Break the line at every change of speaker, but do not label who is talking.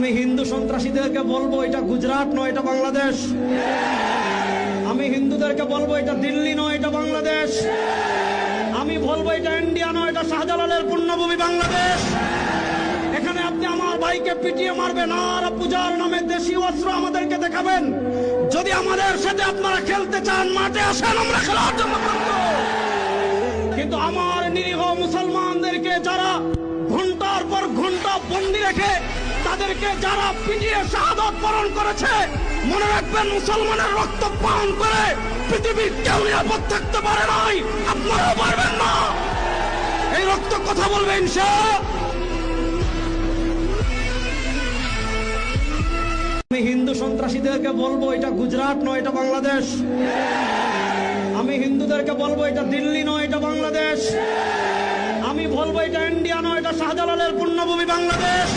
আমি হিন্দু সন্ত্রাসীদেরকে বলবো এটা গুজরাট নয়, এটা বাংলাদেশ। আমি হিন্দুদেরকে বলবো এটা দিল্লি নয়, এটা বাংলাদেশ। আমি বলবো এটা ইন্ডিয়া নয়, এটা শাহজালালের পুণ্যভূমি বাংলাদেশ। এখানে আপনি আমার ভাইকে পিটিয়ে মারবেন আর পূজার নামে দেশীয় অস্ত্র আমাদেরকে দেখাবেন। যদি আমাদের সাথে আপনারা খেলতে চান, মাঠে আসেন, আমরা খেলার জন্য প্রস্তুত। কিন্তু আমার নিরীহ মুসলমানদেরকে যারা ঘন্টার পর ঘন্টা বন্দি রেখে তাদেরকে যারা পিটিয়ে শাহাদাত বরণ করেছে, মনে রাখবেন মুসলমানের রক্ত পান করে পৃথিবীর কেউ নিরাপদ থাকতে পারে নাই, আপনারাও পারবেন না। এই রক্ত কথা বলবে ইনশাআল্লাহ। আমি হিন্দু সন্ত্রাসীদেরকে বলবো এটা গুজরাট নয়, এটা বাংলাদেশ। আমি হিন্দুদেরকে বলবো এটা দিল্লি নয়, এটা বাংলাদেশ। আমি বলবো এটা ইন্ডিয়া নয়, এটা শাহজালালের পুণ্যভূমি বাংলাদেশ।